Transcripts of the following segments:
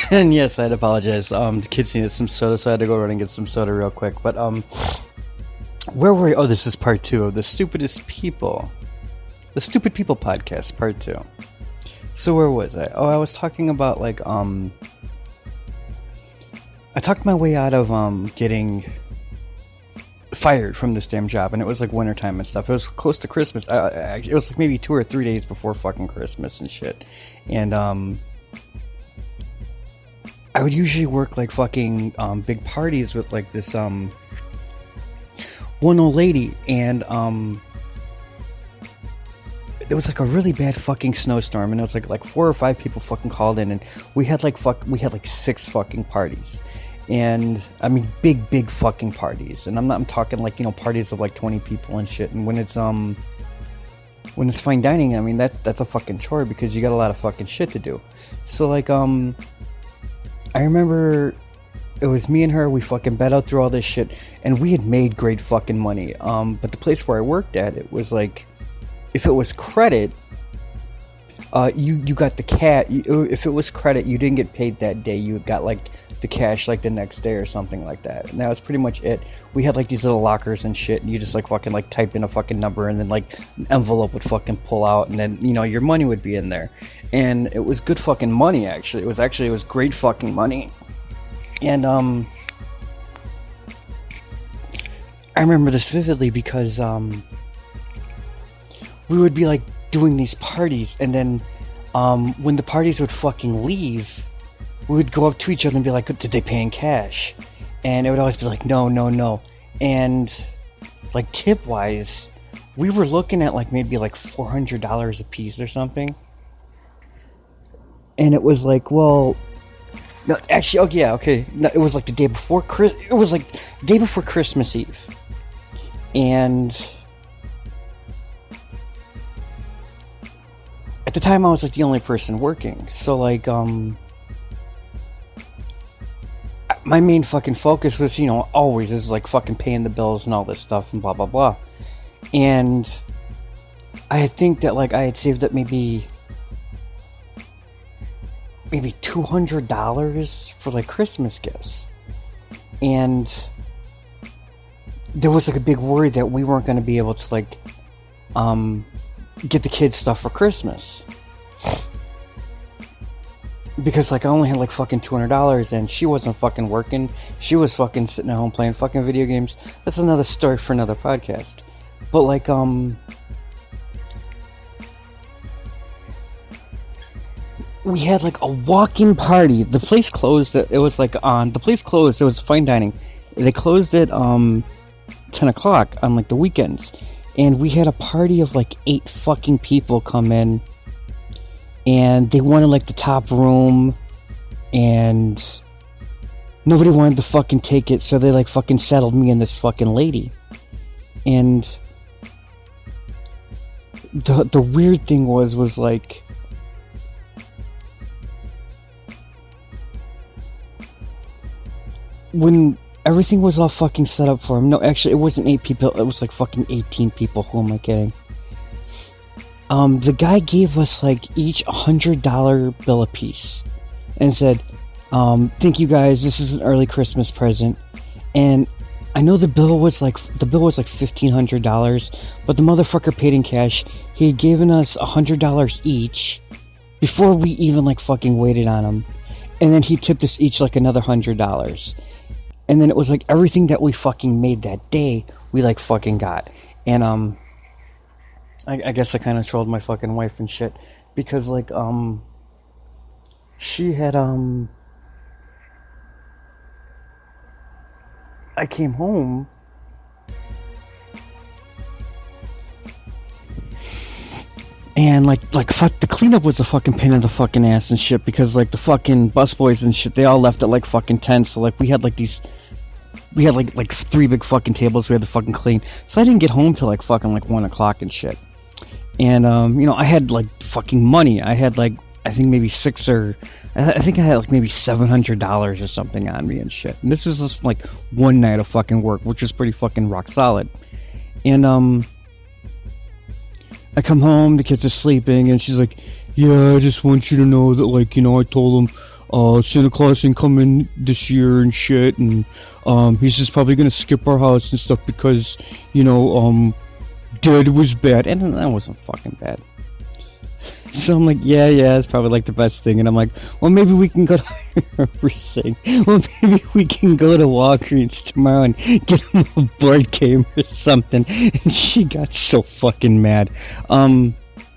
And yes, I'd apologize. The kids needed some soda, so I had to go run and get some soda real quick. But, where were we? Oh, this is part 2 of the Stupid People Podcast, part 2. So where was I? Oh, I was talking about, like, I talked my way out of, getting fired from this damn job, and it was, like, wintertime and stuff. It was close to Christmas. It was, like, maybe 2 or 3 days before fucking Christmas and shit. And, I would usually work, like, fucking, big parties with, like, this, one old lady, and, there was, like, a really bad fucking snowstorm, and it was, like 4 or 5 people fucking called in, and we had, like, 6 fucking parties. And, I mean, big fucking parties. And I'm talking, like, you know, parties of, like, 20 people and shit. And when it's fine dining, I mean, that's a fucking chore, because you got a lot of fucking shit to do. So, like, I remember it was me and her, we fucking bet out through all this shit, and we had made great fucking money. But the place where I worked at, it was, like, if it was credit, you got the cash. If it was credit, you didn't get paid that day. You got, like, the cash, like, the next day or something like that. And that was pretty much it. We had, like, these little lockers and shit, and you just, like, fucking, like, type in a fucking number, and then, like, an envelope would fucking pull out, and then, you know, your money would be in there. And it was good fucking money, actually. It was great fucking money. And, I remember this vividly because, we would be, like, doing these parties, and then, when the parties would fucking leave, we would go up to each other and be like, did they pay in cash? And it would always be like, no. And, like, tip-wise, we were looking at, like, maybe, like, $400 a piece or something. And it was like, well, no, actually, oh, yeah, okay. No, it was, like, the day before Christmas Eve. And at the time, I was, like, the only person working. So, like, my main fucking focus was, you know, always is, like, fucking paying the bills and all this stuff and blah, blah, blah. And I think that, like, I had saved up maybe $200 for, like, Christmas gifts. And there was, like, a big worry that we weren't going to be able to, like, get the kids stuff for Christmas. Because, like, I only had, like, fucking $200, and she wasn't fucking working. She was fucking sitting at home playing fucking video games. That's another story for another podcast. But, like, we had, like, a walk-in party. The place closed. It was, like, the place closed. It was fine dining. They closed at, 10 o'clock on, like, the weekends. And we had a party of, like, 8 fucking people come in. And they wanted, like, the top room, and nobody wanted to fucking take it, so they, like, fucking settled me and this fucking lady. And the weird thing was, like, when everything was all fucking set up for him, no, actually, it wasn't 8 people, it was, like, fucking 18 people, who am I kidding? The guy gave us, like, each $100 bill a piece, and said, thank you guys, this is an early Christmas present. And I know the bill was like $1,500, but the motherfucker paid in cash. He had given us $100 each before we even, like, fucking waited on him. And then he tipped us each, like, another $100. And then it was, like, everything that we fucking made that day, we, like, fucking got. And, I guess I kind of trolled my fucking wife and shit, because, like, she had, I came home, and, like, fuck, the cleanup was a fucking pain in the fucking ass and shit, because, like, the fucking busboys and shit, they all left at, like, fucking 10, so, like, we had, like, 3 big fucking tables we had to fucking clean, so I didn't get home till, like, fucking, like, 1 o'clock and shit. And, you know, I had, like, fucking money. I had, like, I think maybe I think I had, like, maybe $700 or something on me and shit. And this was just, like, one night of fucking work, which was pretty fucking rock solid. And, I come home, the kids are sleeping, and she's like, yeah, I just want you to know that, like, you know, I told them Santa Claus didn't come in this year and shit, and he's just probably gonna skip our house and stuff because, Dad was bad. And that wasn't fucking bad. So I'm like, yeah, it's probably like the best thing. And I'm like, well, maybe we can go to maybe we can go to Walgreens tomorrow and get him a board game or something. And she got so fucking mad. And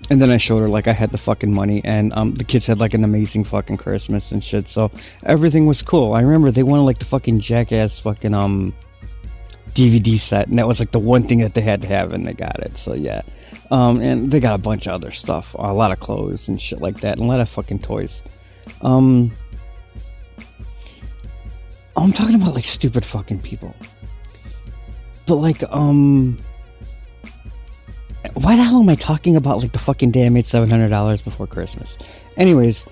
then I showed her like I had the fucking money, and the kids had like an amazing fucking Christmas and shit. So everything was cool. I remember they wanted like the fucking Jackass fucking DVD set, and that was like the one thing that they had to have, and they got it. So yeah. And they got a bunch of other stuff, a lot of clothes and shit like that, and a lot of fucking toys. I'm talking about like stupid fucking people. But like, why the hell am I talking about like the fucking day I made $700 before Christmas? Anyways,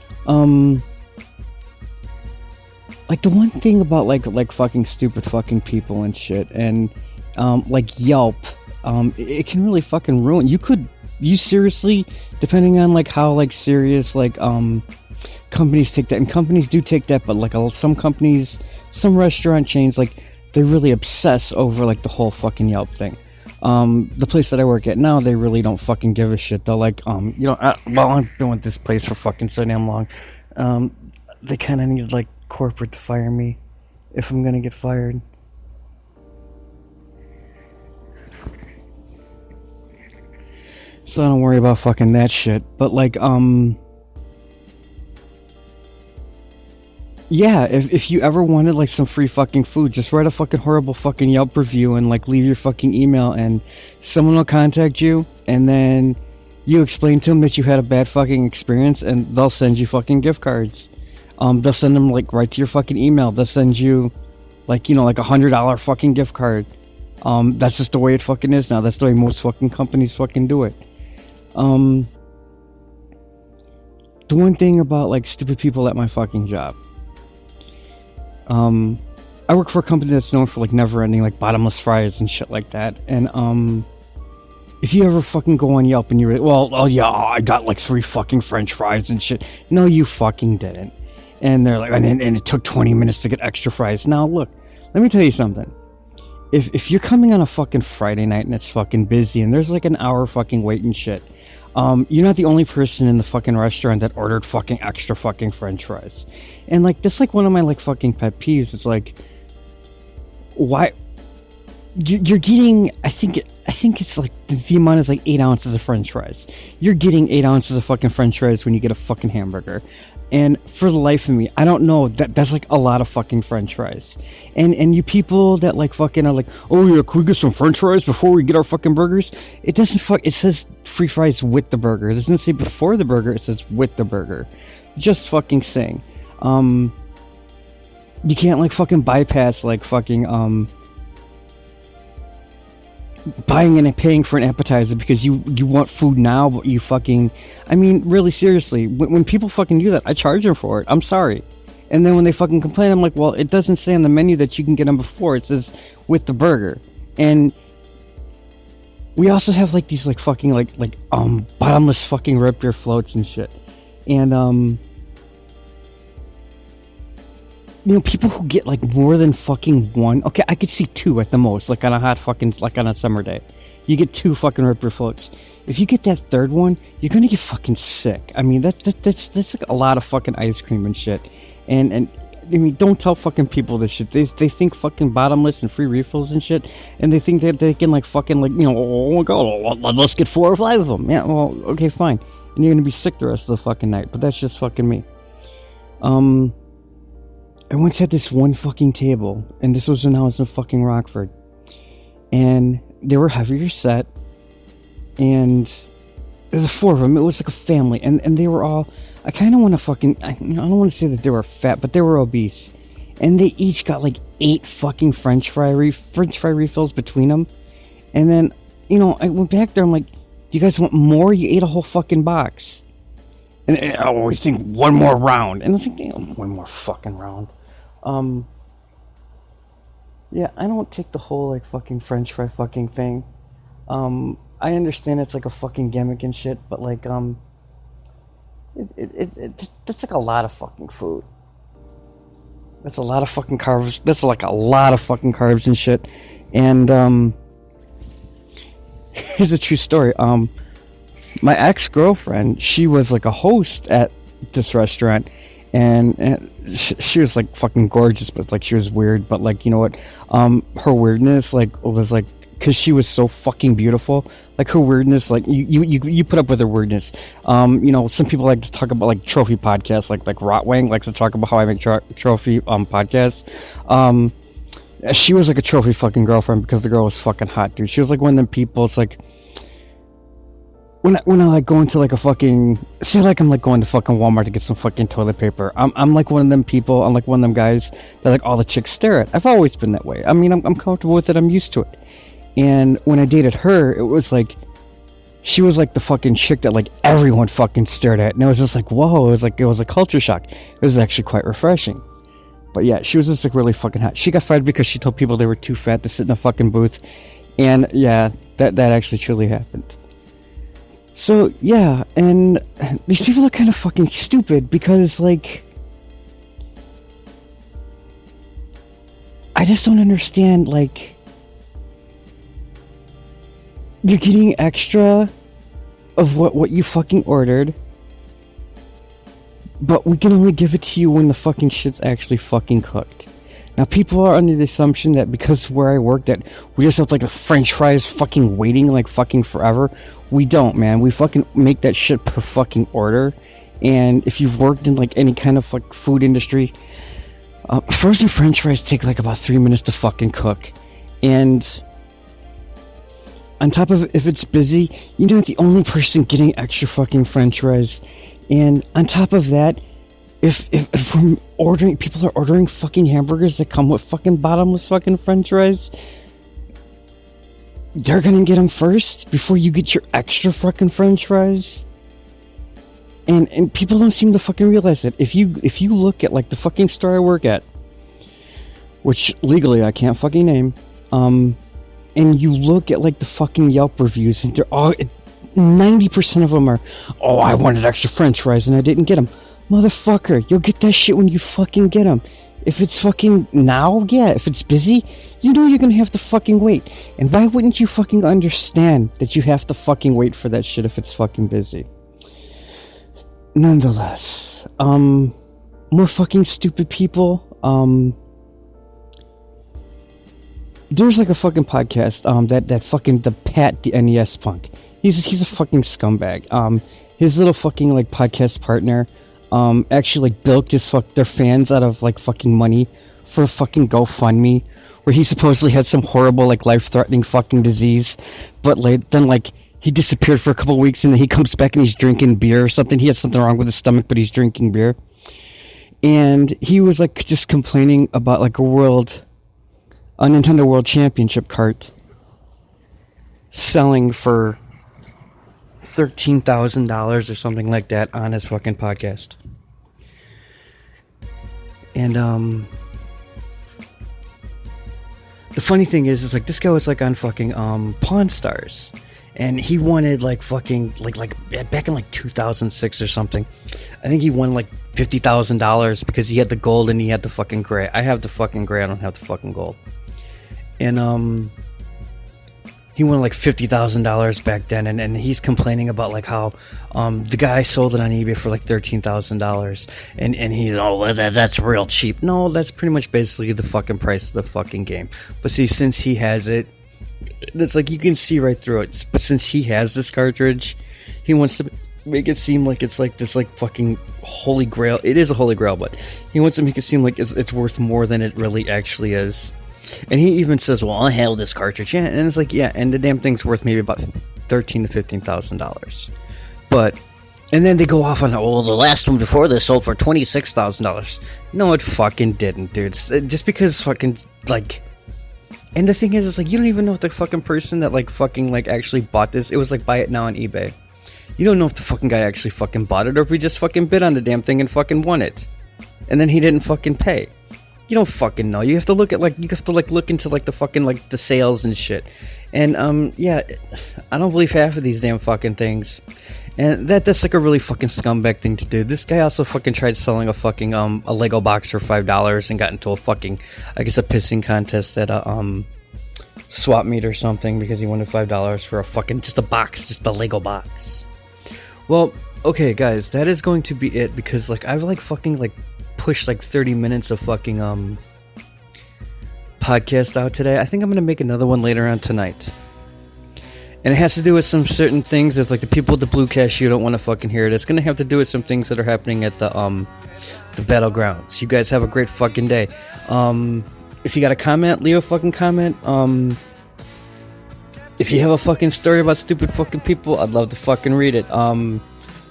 like the one thing about like fucking stupid fucking people and shit, and like Yelp. It can really fucking ruin. You seriously, depending on like how like serious like companies take that, and companies do take that, but like some companies, some restaurant chains, like they really obsess over like the whole fucking Yelp thing. The place that I work at now, they really don't fucking give a shit. They're like, I've been with this place for fucking so damn long. They kind of need like corporate to fire me if I'm gonna get fired. So I don't worry about fucking that shit. But like, yeah, if you ever wanted like some free fucking food, just write a fucking horrible fucking Yelp review and like leave your fucking email, and someone will contact you, and then you explain to them that you had a bad fucking experience, and they'll send you fucking gift cards. They'll send them like right to your fucking email. They'll send you like, like $100 fucking gift card. That's just the way it fucking is now. That's the way most fucking companies fucking do it. The one thing about like stupid people at my fucking job, I work for a company that's known for like never ending like bottomless fries and shit like that. And if you ever fucking go on Yelp and you're I got like 3 fucking French fries and shit. No, you fucking didn't. And they're like, and it took 20 minutes to get extra fries. Now look, let me tell you something. If you're coming on a fucking Friday night and it's fucking busy and there's like an hour fucking wait and shit, you're not the only person in the fucking restaurant that ordered fucking extra fucking French fries. And like, that's like one of my like fucking pet peeves. It's like, why you're getting, I think it's like the amount is like 8 ounces of French fries. You're getting 8 ounces of fucking French fries when you get a fucking hamburger. And for the life of me, I don't know, that's like a lot of fucking French fries. And you people that like fucking are like, oh yeah, can we get some French fries before we get our fucking burgers? It doesn't it says free fries with the burger. It doesn't say before the burger, it says with the burger. Just fucking saying. You can't like fucking bypass like fucking buying and paying for an appetizer because you want food now, but you fucking, I mean, really seriously, when people fucking do that, I charge them for it. I'm sorry. And then when they fucking complain, I'm like, well, it doesn't say on the menu that you can get them before. It says with the burger. And we also have like these like fucking like bottomless fucking root beer floats and shit. And people who get like more than fucking one, okay, I could see 2 at the most, like on a hot fucking, like on a summer day. You get 2 fucking root beer floats. If you get that third one, you're gonna get fucking sick. I mean, that's like a lot of fucking ice cream and shit. And I mean, don't tell fucking people this shit. They think fucking bottomless and free refills and shit, and they think that they can like fucking like, oh my god, let's get 4 or 5 of them. Yeah, well, okay, fine. And you're gonna be sick the rest of the fucking night. But that's just fucking me. I once had this one fucking table, and this was when I was in fucking Rockford, and they were heavier set, and there's 4 of them. It was like a family, and they were all, I kind of want to fucking, I don't want to say that they were fat, but they were obese, and they each got like 8 fucking French fry refills between them. And then, I went back there, I'm like, do you guys want more? You ate a whole fucking box. And I always think one more round, and I was like, damn, one more fucking round. Yeah, I don't take the whole like fucking French fry fucking thing. I understand it's like a fucking gimmick and shit, but like that's like a lot of fucking food. That's a lot of fucking carbs. That's like a lot of fucking carbs and shit. And here's a true story. My ex-girlfriend, she was like a host at this restaurant, and she was like fucking gorgeous, but like she was weird. But like, you know what? Her weirdness like was like, because she was so fucking beautiful, like her weirdness, like you put up with her weirdness. You know, some people like to talk about like trophy podcasts, like Rotwang likes to talk about how I make trophy podcasts. She was like a trophy fucking girlfriend because the girl was fucking hot, dude. She was like one of them people. It's like when I like go into like a fucking, say like I'm like going to fucking Walmart to get some fucking toilet paper. I'm like one of them people. I'm like one of them guys that like all the chicks stare at. I've always been that way. I mean, I'm comfortable with it. I'm used to it. And when I dated her, it was like, she was like the fucking chick that like everyone fucking stared at. And it was just like, whoa, it was a culture shock. It was actually quite refreshing. But yeah, she was just like really fucking hot. She got fired because she told people they were too fat to sit in a fucking booth. And yeah, that actually truly happened. So yeah, and these people are kind of fucking stupid because like, I just don't understand, like, you're getting extra of what you fucking ordered, but we can only give it to you when the fucking shit's actually fucking cooked. Now, people are under the assumption that because where I work that we just have like the french fries fucking waiting like fucking forever. We don't, man. We fucking make that shit per fucking order. And if you've worked in like any kind of like food industry, frozen french fries take like about 3 minutes to fucking cook. And on top of it, if it's busy, you're not the only person getting extra fucking french fries. And on top of that, if we're ordering, people are ordering fucking hamburgers that come with fucking bottomless fucking french fries, they're gonna get them first before you get your extra fucking french fries. And people don't seem to fucking realize that. If you look at like the fucking store I work at, which legally I can't fucking name, and you look at like the fucking Yelp reviews, and they're all 90% of them are, oh, I wanted extra french fries and I didn't get them. Motherfucker, you'll get that shit when you fucking get them. If it's fucking now, yeah. If it's busy, you know you're gonna have to fucking wait. And why wouldn't you fucking understand that you have to fucking wait for that shit if it's fucking busy? Nonetheless, more fucking stupid people. There's like a fucking podcast, that fucking the Pat, the NES punk. He's a fucking scumbag. His little fucking like podcast partner, actually like bilked their fans out of like fucking money for a fucking GoFundMe, where he supposedly had some horrible like life-threatening fucking disease, but like then like he disappeared for a couple of weeks and then he comes back and he's drinking beer or something. He has something wrong with his stomach, but he's drinking beer. And he was like just complaining about like a Nintendo World Championship cart selling for $13,000 or something like that on his fucking podcast. And the funny thing is like this guy was like on fucking Pawn Stars, and he wanted like fucking like back in like 2006 or something. I think he won like $50,000 because he had the gold and he had the fucking gray. I have the fucking gray, I don't have the fucking gold. And he won like $50,000 back then, and he's complaining about like how the guy sold it on eBay for like $13,000, and he's, oh, that's real cheap. No, that's pretty much basically the fucking price of the fucking game. But see, since he has it, it's like you can see right through it. But since he has this cartridge, he wants to make it seem like it's like this like fucking holy grail. It is a holy grail, but he wants to make it seem like it's worth more than it really actually is. And he even says, well, I have this cartridge. Yeah, and it's like, yeah, and the damn thing's worth maybe about $13,000 to $15,000. But, and then they go off on, oh, the last one before this sold for $26,000. No, it fucking didn't, dude. Just because fucking, like, and the thing is, like, you don't even know if the fucking person that, like, fucking, like, actually bought this, it was like, buy it now on eBay. You don't know if the fucking guy actually fucking bought it, or if he just fucking bid on the damn thing and fucking won it. And then he didn't fucking pay. you don't fucking know. You have to look at look into like the fucking like the sales and shit. And yeah, I don't believe half of these damn fucking things. And that's like a really fucking scumbag thing to do. This guy also fucking tried selling a fucking a Lego box for $5 and got into a fucking, I guess, a pissing contest at a swap meet or something because he wanted $5 for a fucking just a Lego box. Well, okay, guys, that is going to be it because like I've like fucking like pushed like 30 minutes of fucking podcast out today. I think I'm gonna make another one later on tonight. And it has to do with some certain things. If like the people at the Blue Cashew don't want to fucking hear it, it's gonna have to do with some things that are happening at the battlegrounds. You guys have a great fucking day. If you got a comment, leave a fucking comment. If you have a fucking story about stupid fucking people, I'd love to fucking read it.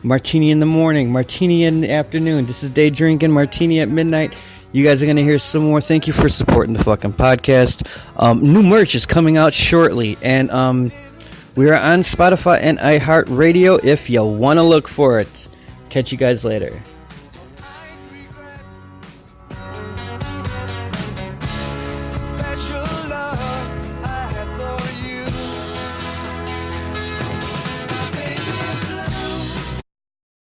Martini in the morning, martini in the afternoon. This is day drinking, martini at midnight. You guys are going to hear some more. Thank you for supporting the fucking podcast. New merch is coming out shortly. And we are on Spotify and iHeartRadio if you want to look for it. Catch you guys later.